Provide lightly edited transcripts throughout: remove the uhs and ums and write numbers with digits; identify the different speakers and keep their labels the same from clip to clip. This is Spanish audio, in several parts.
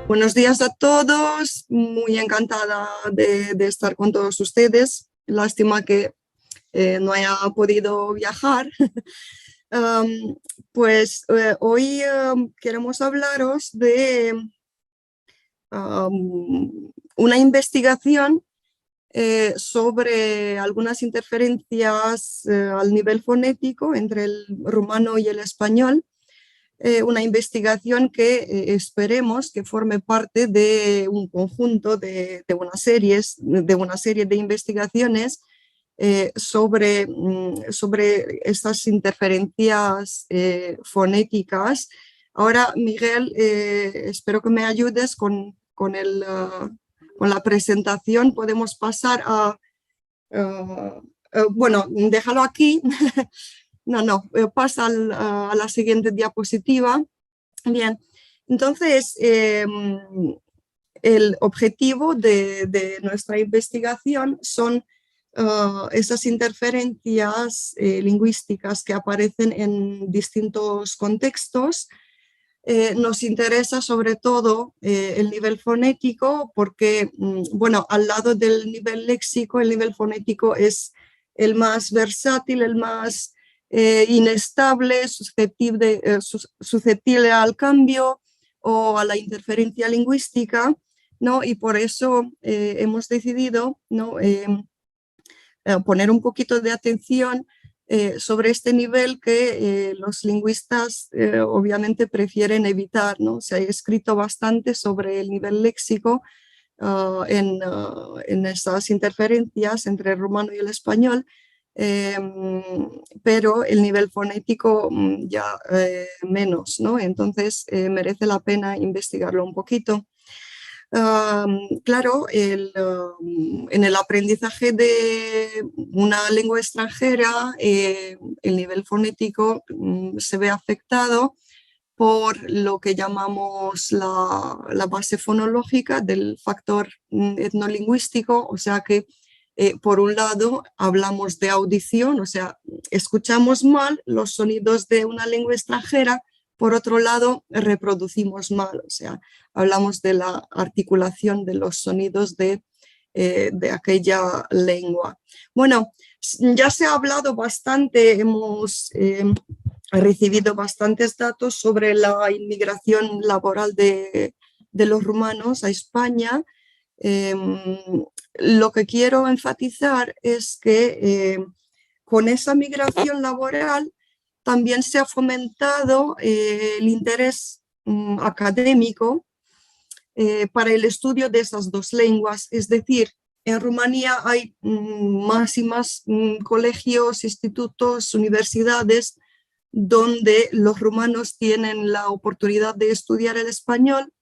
Speaker 1: Buenos días a todos, muy encantada de estar con todos ustedes. Lástima que no haya podido viajar. Um, Hoy queremos hablaros de una investigación sobre algunas interferencias al nivel fonético entre el rumano y el español. Una investigación que esperemos que forme parte de un conjunto de una serie de investigaciones sobre estas interferencias fonéticas. Ahora, Miguel, espero que me ayudes con la presentación. Podemos pasar a... bueno, déjalo aquí. Pasa a la siguiente diapositiva. Bien, entonces el objetivo de nuestra investigación son esas interferencias lingüísticas que aparecen en distintos contextos. Nos interesa sobre todo el nivel fonético porque, bueno, al lado del nivel léxico, el nivel fonético es el más versátil, el más inestable, susceptible al cambio o a la interferencia lingüística, ¿no? Y por eso hemos decidido, ¿no? Poner un poquito de atención sobre este nivel que los lingüistas obviamente prefieren evitar, ¿no? Se ha escrito bastante sobre el nivel léxico en esas interferencias entre el rumano y el español, pero el nivel fonético ya menos, ¿no? Entonces merece la pena investigarlo un poquito. Claro, en el aprendizaje de una lengua extranjera, el nivel fonético se ve afectado por lo que llamamos la base fonológica del factor etnolingüístico, o sea que por un lado hablamos de audición, o sea, escuchamos mal los sonidos de una lengua extranjera, por otro lado reproducimos mal, o sea, hablamos de la articulación de los sonidos de aquella lengua. Bueno, ya se ha hablado bastante, hemos recibido bastantes datos sobre la inmigración laboral de los rumanos a España. Lo que quiero enfatizar es que con esa migración laboral también se ha fomentado el interés académico para el estudio de esas dos lenguas. Es decir, en Rumanía hay más y más colegios, institutos, universidades donde los rumanos tienen la oportunidad de estudiar el español,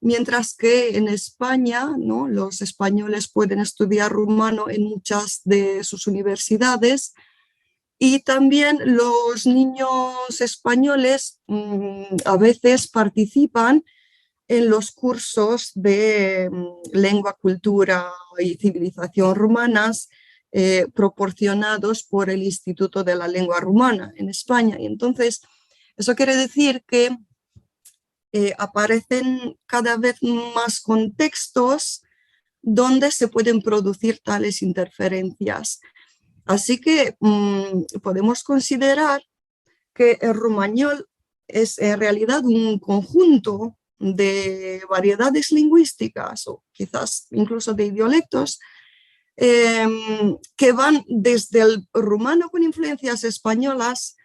Speaker 1: mientras que en España, ¿no?, los españoles pueden estudiar rumano en muchas de sus universidades. Y también los niños españoles a veces participan en los cursos de lengua, cultura y civilización rumanas proporcionados por el Instituto de la Lengua Rumana en España. Y entonces, eso quiere decir que aparecen cada vez más contextos donde se pueden producir tales interferencias. Así que podemos considerar que el rumañol es en realidad un conjunto de variedades lingüísticas o quizás incluso de idiolectos que van desde el rumano con influencias españolas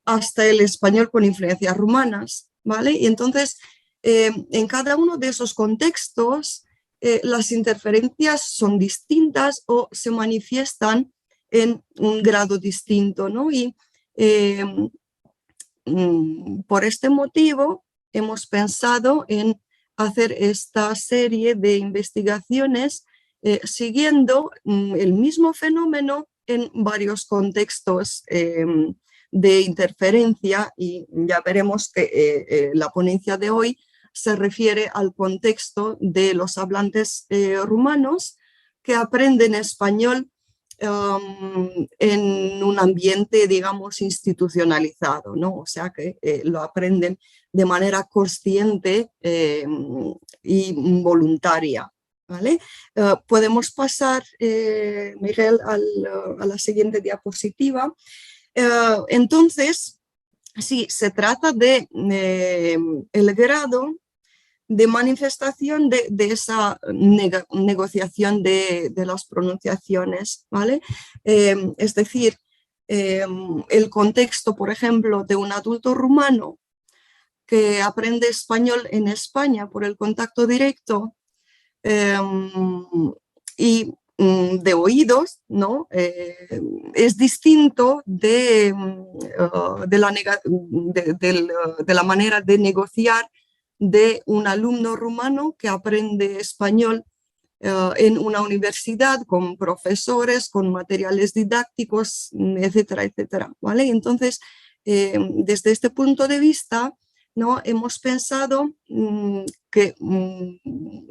Speaker 1: hasta el español con influencias rumanas, ¿vale? Y entonces, en cada uno de esos contextos, las interferencias son distintas o se manifiestan en un grado distinto, ¿no? Y por este motivo hemos pensado en hacer esta serie de investigaciones siguiendo el mismo fenómeno en varios contextos de interferencia, y ya veremos que la ponencia de hoy se refiere al contexto de los hablantes rumanos que aprenden español en un ambiente, digamos, institucionalizado, ¿no? O sea, que lo aprenden de manera consciente y voluntaria, ¿vale? Podemos pasar, Miguel, a la siguiente diapositiva. Entonces, sí, se trata de el grado de manifestación de esa negociación de las pronunciaciones, ¿vale? Es decir, el contexto, por ejemplo, de un adulto rumano que aprende español en España por el contacto directo y de oídos, ¿no? Es distinto de la manera de negociar de un alumno rumano que aprende español en una universidad con profesores, con materiales didácticos, etcétera, etcétera, ¿vale? Entonces, desde este punto de vista, ¿no? Hemos pensado que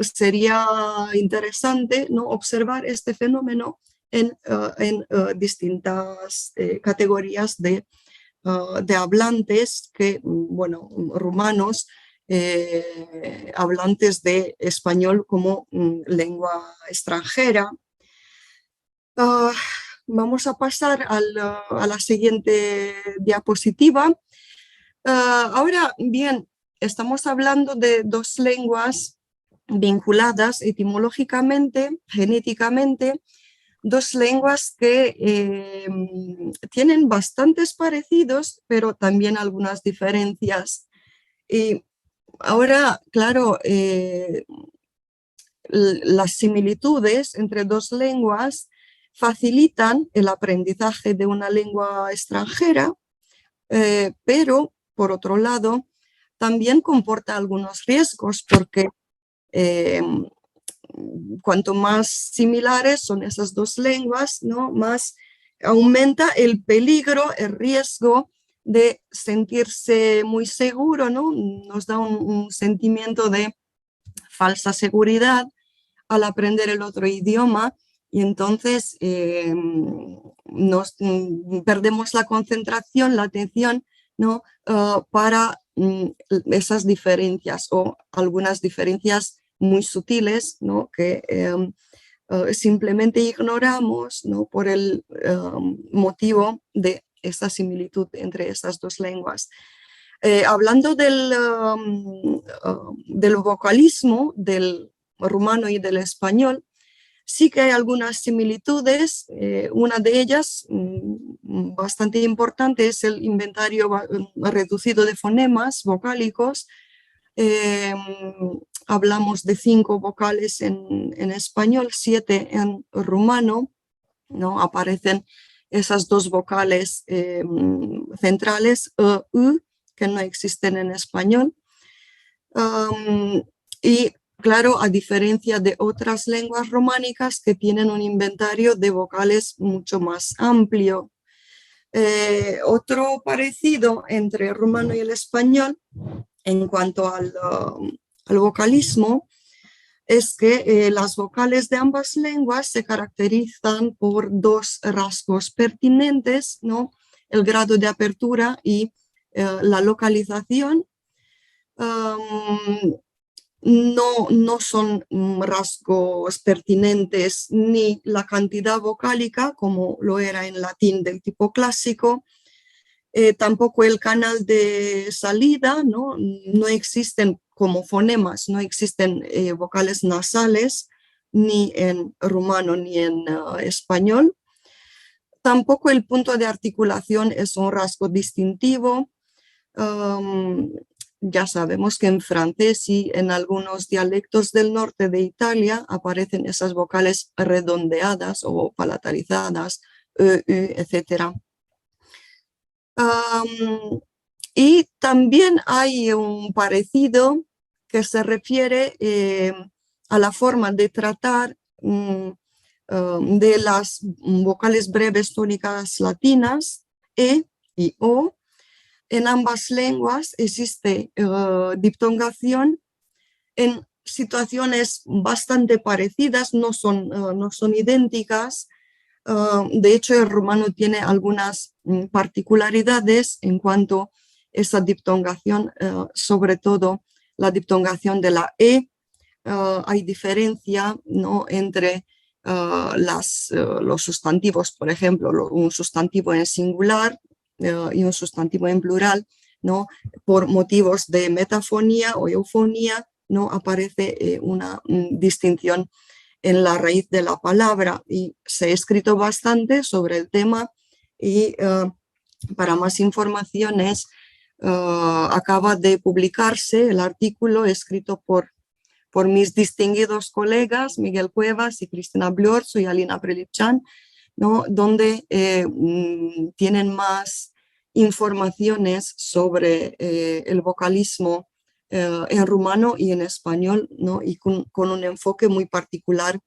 Speaker 1: sería interesante, ¿no? Observar este fenómeno en distintas categorías de hablantes que, bueno, rumanos, hablantes de español como lengua extranjera. Vamos a pasar a la siguiente diapositiva. Ahora bien, estamos hablando de dos lenguas vinculadas etimológicamente, genéticamente, dos lenguas que tienen bastantes parecidos, pero también algunas diferencias. Y ahora, claro, las similitudes entre dos lenguas facilitan el aprendizaje de una lengua extranjera, pero por otro lado también comporta algunos riesgos porque cuanto más similares son esas dos lenguas, ¿no? Más aumenta el peligro, el riesgo de sentirse muy seguro, ¿no? Nos da un sentimiento de falsa seguridad al aprender el otro idioma y entonces perdemos la concentración, la atención, ¿no? Para esas diferencias o algunas diferencias muy sutiles, ¿no? Que simplemente ignoramos, ¿no? Por el motivo de esta similitud entre estas dos lenguas. Hablando del vocalismo del rumano y del español, sí que hay algunas similitudes. Una de ellas, bastante importante, es el inventario reducido de fonemas vocálicos. Hablamos de 5 vocales en español, 7 en rumano, ¿no? Aparecen esas dos vocales centrales, u, que no existen en español. Y claro, a diferencia de otras lenguas románicas que tienen un inventario de vocales mucho más amplio. Otro parecido entre el rumano y el español en cuanto al vocalismo es que las vocales de ambas lenguas se caracterizan por dos rasgos pertinentes, ¿no? El grado de apertura y la localización. No son rasgos pertinentes ni la cantidad vocálica, como lo era en latín del tipo clásico, tampoco el canal de salida, no existen como fonemas, no existen vocales nasales ni en rumano ni en español. Tampoco el punto de articulación es un rasgo distintivo. Ya sabemos que en francés y en algunos dialectos del norte de Italia aparecen esas vocales redondeadas o palatalizadas, etc. Y también hay un parecido que se refiere a la forma de tratar de las vocales breves tónicas latinas, e y o. En ambas lenguas existe diptongación en situaciones bastante parecidas, no son idénticas. De hecho, el rumano tiene algunas particularidades en cuanto a esa diptongación, sobre todo la diptongación de la E. Hay diferencia, ¿no?, entre los sustantivos, por ejemplo, un sustantivo en singular y un sustantivo en plural, ¿no? Por motivos de metafonía o eufonía, ¿no?, aparece una distinción en la raíz de la palabra, y se ha escrito bastante sobre el tema, y para más informaciones acaba de publicarse el artículo escrito por mis distinguidos colegas Miguel Cuevas y Cristina Bliorzu y Alina Prelipchan, ¿no?, donde tienen más informaciones sobre el vocalismo en rumano y en español, ¿no?, y con un enfoque muy particular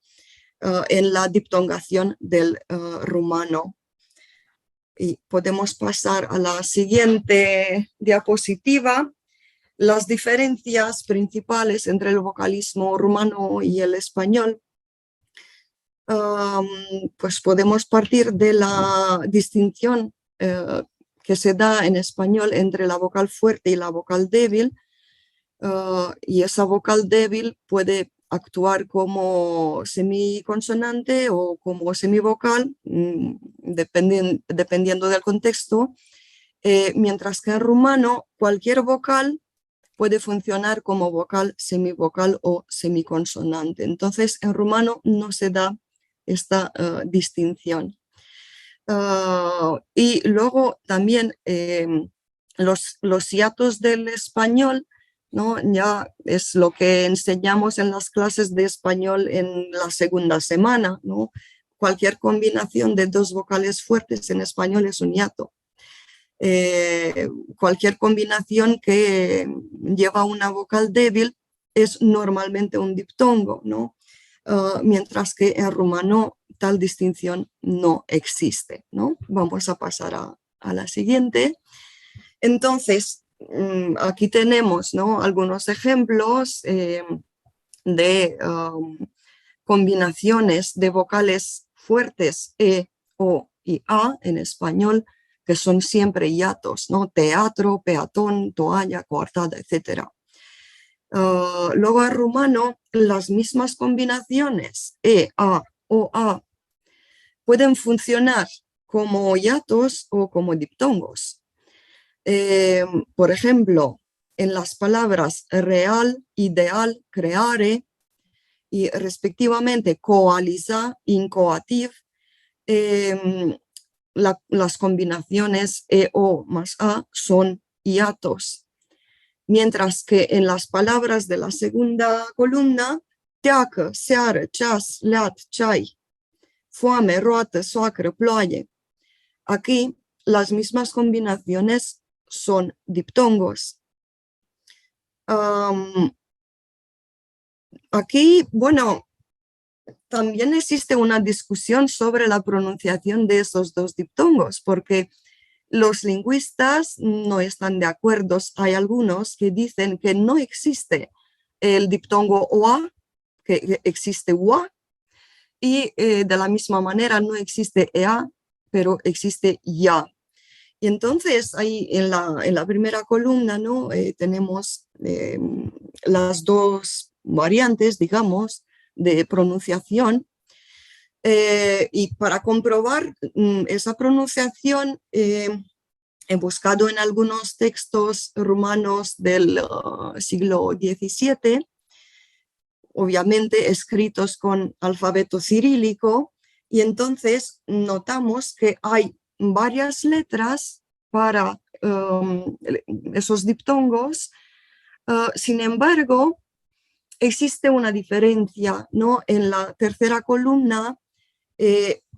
Speaker 1: en la diptongación del rumano. Y podemos pasar a la siguiente diapositiva. Las diferencias principales entre el vocalismo rumano y el español. Pues podemos partir de la distinción que se da en español entre la vocal fuerte y la vocal débil, y esa vocal débil puede actuar como semiconsonante o como semivocal, dependiendo del contexto, mientras que en rumano cualquier vocal puede funcionar como vocal, semivocal o semiconsonante. Entonces, en rumano no se da esta distinción. Y luego también los hiatos del español, ¿no?, ya es lo que enseñamos en las clases de español en la segunda semana, ¿no? Cualquier combinación de dos vocales fuertes en español es un hiato. Cualquier combinación que lleva una vocal débil es normalmente un diptongo, ¿no? Mientras que en rumano tal distinción no existe, ¿no? Vamos a pasar a la siguiente. Entonces, aquí tenemos, ¿no?, algunos ejemplos de combinaciones de vocales fuertes E, O y A en español, que son siempre hiatos, ¿no? Teatro, peatón, toalla, coartada, etc. Luego en rumano, las mismas combinaciones E, A, O, A pueden funcionar como hiatos o como diptongos. Por ejemplo, en las palabras real, ideal, creare, y respectivamente coaliza, incoativ, las combinaciones E-O más A son hiatos. Mientras que en las palabras de la segunda columna, teacă, seară, ceas, leat, ceai, foame, roată, soacră, ploaie, aquí las mismas combinaciones son diptongos. Aquí, bueno, también existe una discusión sobre la pronunciación de esos dos diptongos, porque los lingüistas no están de acuerdo. Hay algunos que dicen que no existe el diptongo OA, que existe UA, y de la misma manera no existe EA, pero existe YA. Y entonces ahí en la primera columna, ¿no?, tenemos las dos variantes, digamos, de pronunciación. Y para comprobar esa pronunciación, he buscado en algunos textos rumanos del siglo XVII, obviamente escritos con alfabeto cirílico, y entonces notamos que hay varias letras para esos diptongos. Sin embargo, existe una diferencia, ¿no? En la tercera columna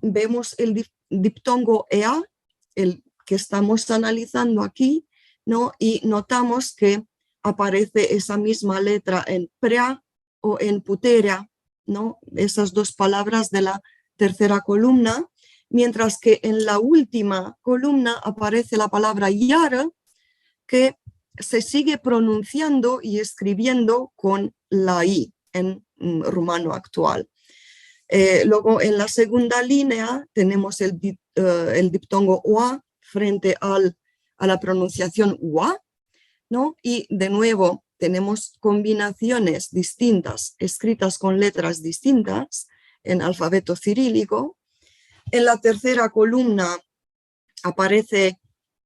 Speaker 1: vemos el diptongo EA, el que estamos analizando aquí, ¿no? Y notamos que aparece esa misma letra en prea o en puterea, ¿no? Esas dos palabras de la tercera columna, mientras que en la última columna aparece la palabra iară, que se sigue pronunciando y escribiendo con la I en rumano actual. Luego en la segunda línea tenemos el diptongo OA frente a la pronunciación UA, ¿no? Y de nuevo tenemos combinaciones distintas escritas con letras distintas en alfabeto cirílico. En la tercera columna aparece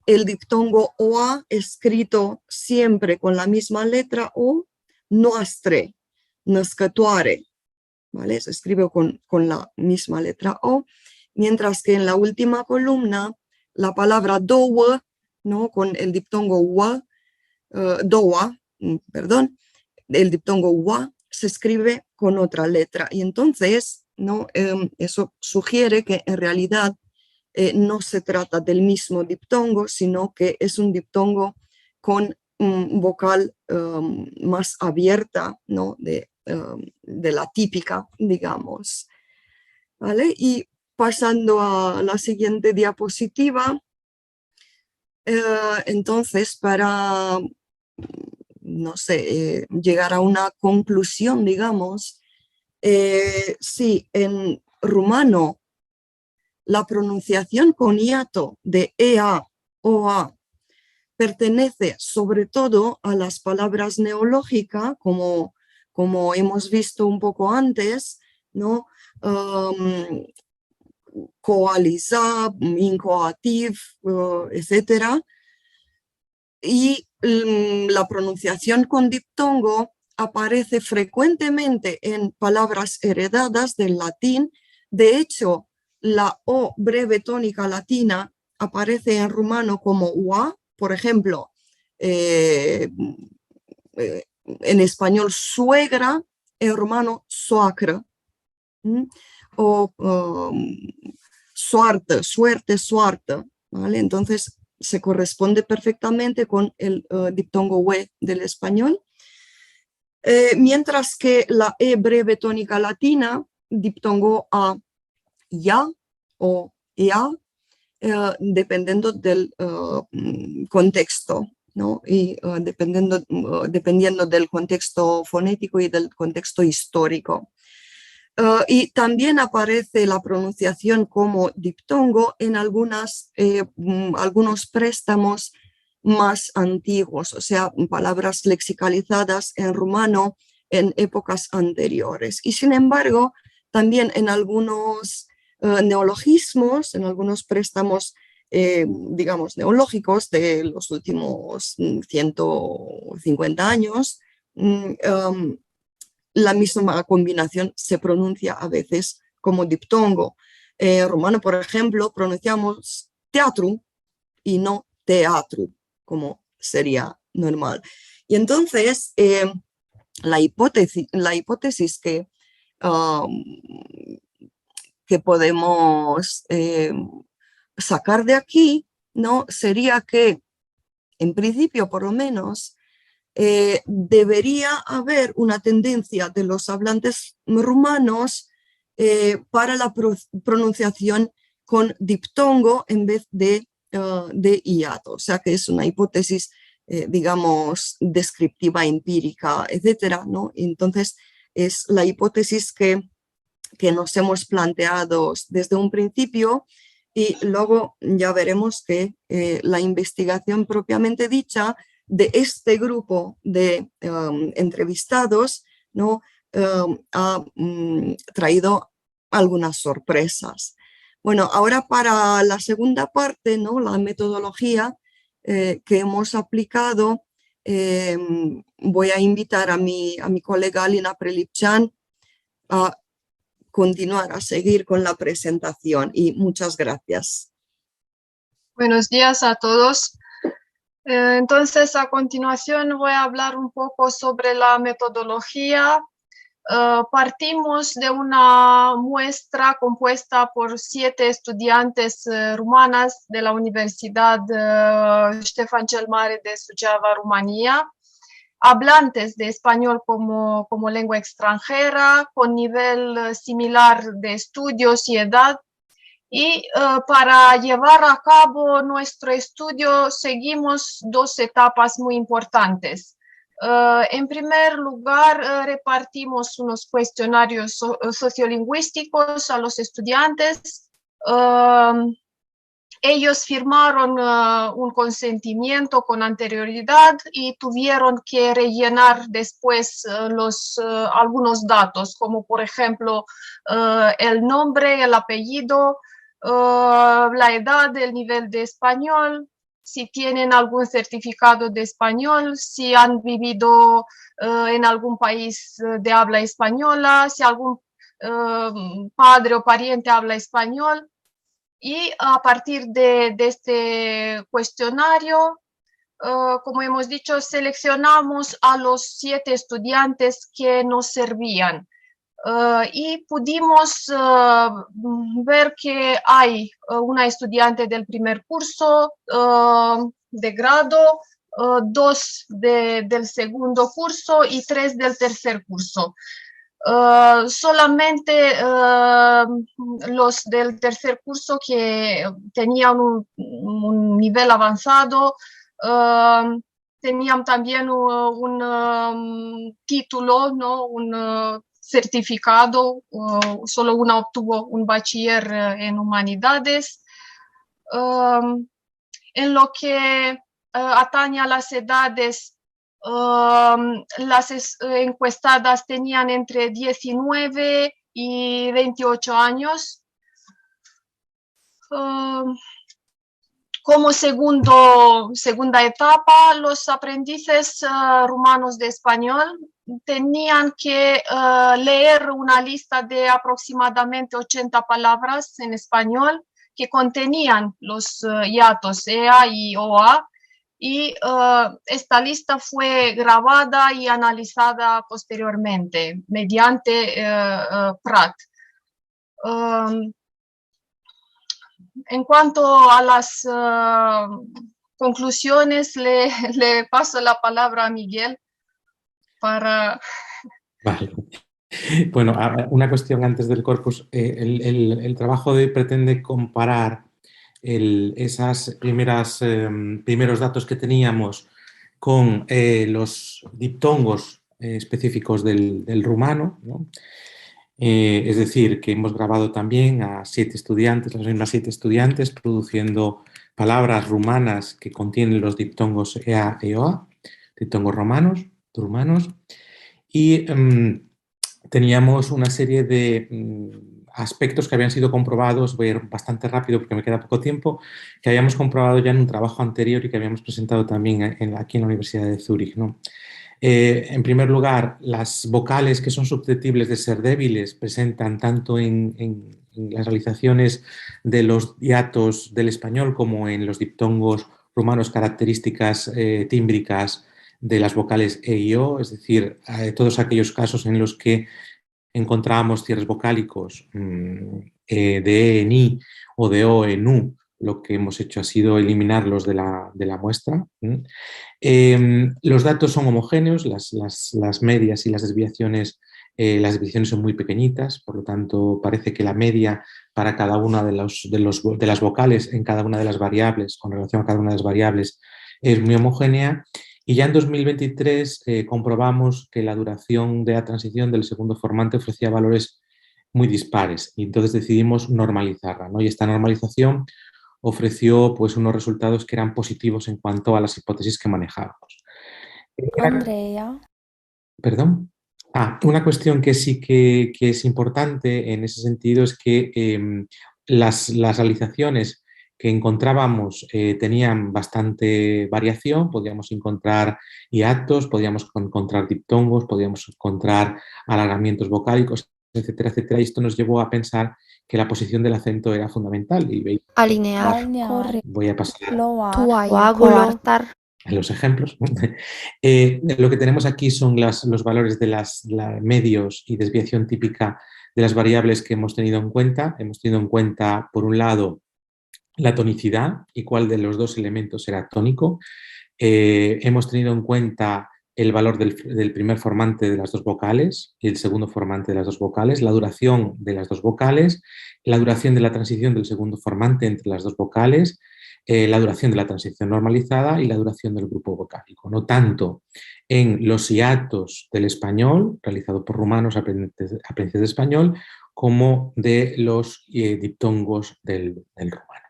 Speaker 1: el diptongo OA escrito siempre con la misma letra O, nuastre, născătoare, ¿vale? Se escribe con la misma letra O, mientras que en la última columna la palabra două, ¿no? Con el diptongo UA, doua, perdón, el diptongo UA se escribe con otra letra. Y entonces, ¿no? Eso sugiere que en realidad no se trata del mismo diptongo, sino que es un diptongo con vocal más abierta, ¿no? De la típica, digamos. ¿Vale? Y pasando a la siguiente diapositiva, entonces para, no sé, llegar a una conclusión, digamos, sí, en rumano la pronunciación con hiato de EA o A pertenece sobre todo a las palabras neológicas, como hemos visto un poco antes, ¿no? Coalizar, incoativ, etc. Y la pronunciación con diptongo aparece frecuentemente en palabras heredadas del latín. De hecho, la O breve tónica latina aparece en rumano como UA, por ejemplo, en español suegra, en rumano soacră, o suerte, soartă, ¿vale? Entonces se corresponde perfectamente con el diptongo UE del español. Mientras que la E breve tónica latina, diptongo A, ya o ya, dependiendo del contexto, ¿no? Y dependiendo del contexto fonético y del contexto histórico. Y también aparece la pronunciación como diptongo en algunos préstamos más antiguos, o sea, palabras lexicalizadas en rumano en épocas anteriores. Y sin embargo, también en algunos neologismos, en algunos préstamos, digamos, neológicos de los últimos 150 años, la misma combinación se pronuncia a veces como diptongo. Romano, por ejemplo, pronunciamos teatru y no teatru, como sería normal. Y entonces, la hipótesis que podemos sacar de aquí, ¿no? Sería que, en principio, por lo menos, debería haber una tendencia de los hablantes rumanos para la pronunciación con diptongo en vez de hiato. O sea que es una hipótesis, digamos, descriptiva, empírica, etcétera, ¿no? Entonces es la hipótesis que nos hemos planteado desde un principio, y luego ya veremos que la investigación propiamente dicha de este grupo de entrevistados, ¿no? Ha traído algunas sorpresas. Bueno, ahora para la segunda parte, ¿no? La metodología que hemos aplicado, voy a invitar a mi colega Alina Prelipchan a continuar, a seguir con la presentación, y muchas gracias.
Speaker 2: Buenos días a todos. Entonces, a continuación voy a hablar un poco sobre la metodología. Partimos de una muestra compuesta por 7 estudiantes rumanas de la Universidad Ștefan cel Mare de Suceava, Rumanía, hablantes de español como lengua extranjera, con nivel similar de estudios y edad. Y para llevar a cabo nuestro estudio seguimos 2 etapas muy importantes. En primer lugar, repartimos unos cuestionarios sociolingüísticos a los estudiantes. Ellos firmaron un consentimiento con anterioridad y tuvieron que rellenar después algunos datos, como por ejemplo el nombre, el apellido, la edad, el nivel de español, si tienen algún certificado de español, si han vivido en algún país de habla española, si algún padre o pariente habla español. Y a partir de este cuestionario, como hemos dicho, seleccionamos a los 7 estudiantes que nos servían. Y pudimos ver que hay una estudiante del primer curso de grado, 2 del segundo curso y 3 del tercer curso. Solamente los del tercer curso que tenían un nivel avanzado tenían también un título, ¿no? Un certificado, solo una obtuvo un bachiller en humanidades. En lo que atañe a las edades, las encuestadas tenían entre 19 y 28 años. Como segunda etapa, los aprendices rumanos de español tenían que leer una lista de aproximadamente 80 palabras en español que contenían los hiatos EA y OA, y esta lista fue grabada y analizada posteriormente mediante PRAT. En cuanto a las conclusiones, le paso la palabra a Miguel para...
Speaker 3: Vale. Bueno, una cuestión antes del corpus. El trabajo de hoy pretende comparar esos primeros datos que teníamos con los diptongos específicos del rumano, ¿no? Es decir, que hemos grabado también a 7 estudiantes, las mismas 7 estudiantes, produciendo palabras rumanas que contienen los diptongos EA e OA, diptongos rumanos, y teníamos una serie de aspectos que habían sido comprobados, voy a ir bastante rápido porque me queda poco tiempo, que habíamos comprobado ya en un trabajo anterior y que habíamos presentado también aquí en la Universidad de Zúrich, ¿no? En primer lugar, las vocales que son susceptibles de ser débiles presentan tanto en las realizaciones de los hiatos del español como en los diptongos rumanos características tímbricas de las vocales E y O, es decir, todos aquellos casos en los que encontrábamos cierres vocálicos de E en I o de O en U, lo que hemos hecho ha sido eliminarlos de la muestra. Los datos son homogéneos, las medias y las desviaciones son muy pequeñitas, por lo tanto parece que la media para cada una de las vocales en cada una de las variables, con relación a cada una de las variables, es muy homogénea. Y ya en 2023 comprobamos que la duración de la transición del segundo formante ofrecía valores muy dispares y entonces decidimos normalizarla, ¿no? Y esta normalización ofreció pues, unos resultados que eran positivos en cuanto a las hipótesis que manejábamos.
Speaker 4: Andrea.
Speaker 3: ¿Perdón? Una cuestión que sí que es importante en ese sentido es que las realizaciones que encontrábamos tenían bastante variación, podíamos encontrar hiatos, podíamos encontrar diptongos, podíamos encontrar alargamientos vocálicos, etcétera, etcétera, y esto nos llevó a pensar que la posición del acento era fundamental. Y
Speaker 4: Alinear,
Speaker 3: voy a pasar
Speaker 4: coágulo,
Speaker 3: a los ejemplos. Lo que tenemos aquí son los valores de los medios y desviación típica de las variables que hemos tenido en cuenta. Hemos tenido en cuenta, por un lado, la tonicidad y cuál de los dos elementos era tónico. Hemos tenido en cuenta el valor del primer formante de las dos vocales y el segundo formante de las dos vocales, la duración de las dos vocales, la duración de la transición del segundo formante entre las dos vocales, la duración de la transición normalizada y la duración del grupo vocálico, no tanto en los hiatos del español, realizado por rumanos aprendices de español, como de los diptongos del rumano.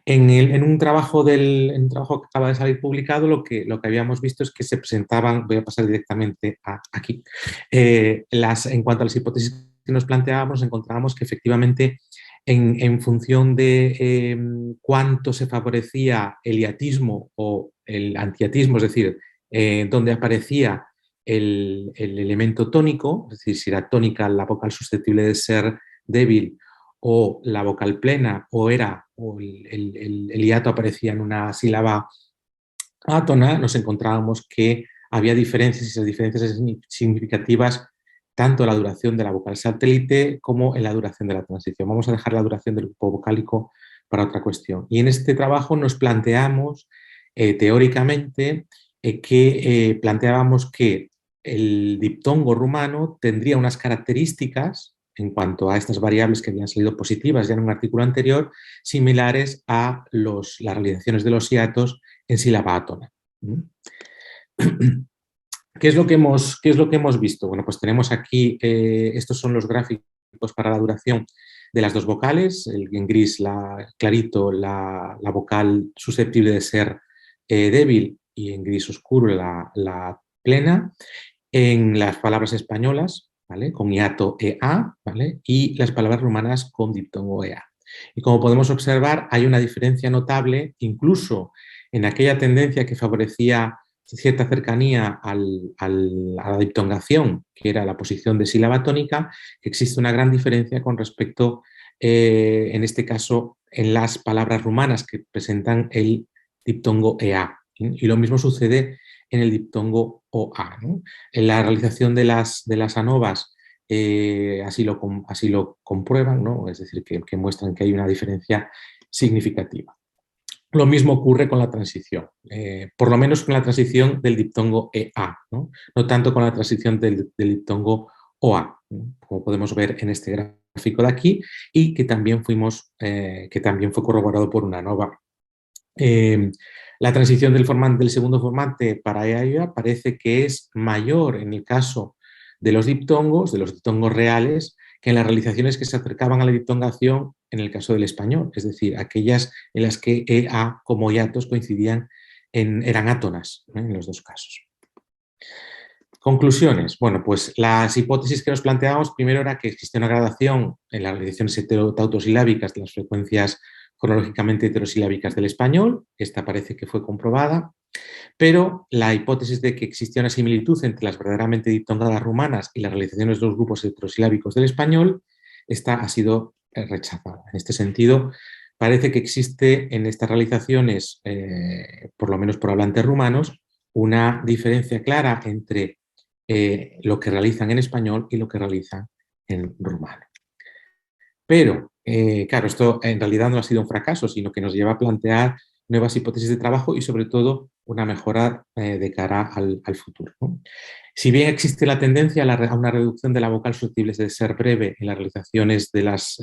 Speaker 3: En un trabajo que acaba de salir publicado, lo que habíamos visto es que se presentaban, voy a pasar directamente aquí, en cuanto a las hipótesis que nos planteábamos, encontrábamos que efectivamente en función de cuánto se favorecía el hiatismo o el antihiatismo, es decir, donde aparecía el elemento tónico, es decir, si era tónica la vocal susceptible de ser débil o la vocal plena o el hiato aparecía en una sílaba átona, nos encontrábamos que había diferencias y esas diferencias significativas tanto en la duración de la vocal satélite como en la duración de la transición. Vamos a dejar la duración del grupo vocálico para otra cuestión. Y en este trabajo nos planteamos teóricamente planteábamos que el diptongo rumano tendría unas características en cuanto a estas variables que habían salido positivas ya en un artículo anterior, similares a las realizaciones de los hiatos en sílaba átona. ¿Qué es lo que hemos visto? Bueno, pues tenemos aquí, estos son los gráficos para la duración de las dos vocales, en gris clarito la vocal susceptible de ser débil y en gris oscuro la plena, en las palabras españolas, ¿vale?, con hiato EA, ¿vale?, y las palabras rumanas con diptongo EA. Y como podemos observar, hay una diferencia notable, incluso en aquella tendencia que favorecía cierta cercanía a la diptongación, que era la posición de sílaba tónica, que existe una gran diferencia con respecto, en este caso, en las palabras rumanas que presentan el diptongo EA. Y lo mismo sucede en el diptongo OA, ¿no? En la realización de las ANOVAs así lo comprueban, ¿no? Es decir, que muestran que hay una diferencia significativa. Lo mismo ocurre con la transición, por lo menos con la transición del diptongo EA, ¿no? No tanto con la transición del diptongo OA, ¿no?, como podemos ver en este gráfico de aquí, y que también fue corroborado por una ANOVA. La transición del segundo formante para EA y OA parece que es mayor en el caso de los diptongos reales, que en las realizaciones que se acercaban a la diptongación en el caso del español, es decir, aquellas en las que EA como hiatos coincidían, eran átonas, ¿no?, en los dos casos. Conclusiones. Bueno, pues las hipótesis que nos planteábamos primero era que existe una gradación en las realizaciones heterotautosilábicas de las frecuencias fonológicamente heterosilábicas del español. Esta parece que fue comprobada, pero la hipótesis de que existía una similitud entre las verdaderamente diptongadas rumanas y las realizaciones de los grupos heterosilábicos del español, esta ha sido rechazada. En este sentido, parece que existe en estas realizaciones, por lo menos por hablantes rumanos, una diferencia clara entre lo que realizan en español y lo que realizan en rumano. Pero, claro, esto en realidad no ha sido un fracaso, sino que nos lleva a plantear nuevas hipótesis de trabajo y, sobre todo, una mejora de cara al futuro, ¿no? Si bien existe la tendencia a una reducción de la vocal susceptible de ser breve en las realizaciones de las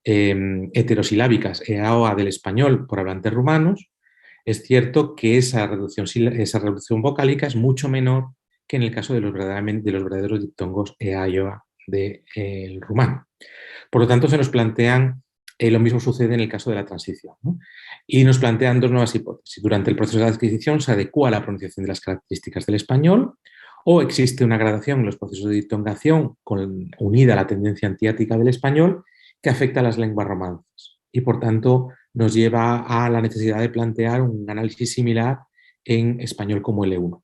Speaker 3: heterosilábicas EA-OA del español por hablantes rumanos, es cierto que esa reducción vocálica es mucho menor que en el caso de los verdaderos diptongos EA y OA del rumano. Por lo tanto, se nos plantean, lo mismo sucede en el caso de la transición, ¿no? Y nos plantean dos nuevas hipótesis. Durante el proceso de adquisición se adecua la pronunciación de las características del español, o existe una gradación en los procesos de diptongación unida a la tendencia antiática del español que afecta a las lenguas romances. Y, por tanto, nos lleva a la necesidad de plantear un análisis similar en español como L1.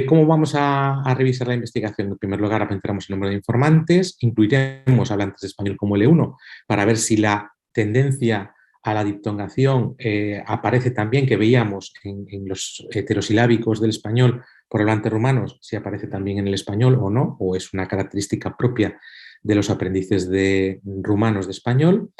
Speaker 3: ¿Cómo vamos a revisar la investigación? En primer lugar, aumentaremos el número de informantes, incluiremos hablantes de español como L1 para ver si la tendencia a la diptongación aparece también, que veíamos en los heterosilábicos del español por hablantes rumanos, si aparece también en el español o no, o es una característica propia de los aprendices rumanos de español.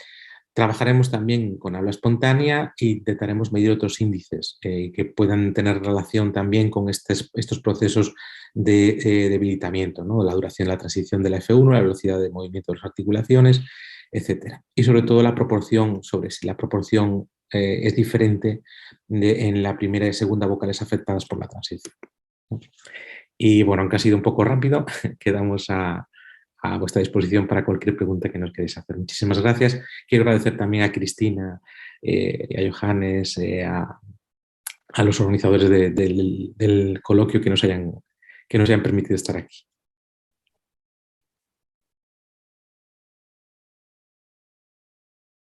Speaker 3: Trabajaremos también con habla espontánea e intentaremos medir otros índices que puedan tener relación también con estos procesos de debilitamiento, ¿no? La duración de la transición de la F1, la velocidad de movimiento de las articulaciones etcétera. Y sobre todo la proporción, sobre si la proporción es diferente en la primera y segunda vocales afectadas por la transición. Y bueno, aunque ha sido un poco rápido, quedamos a vuestra disposición para cualquier pregunta que nos queréis hacer. Muchísimas gracias. Quiero agradecer también a Cristina, a Johannes, a los organizadores del coloquio que nos hayan permitido estar aquí.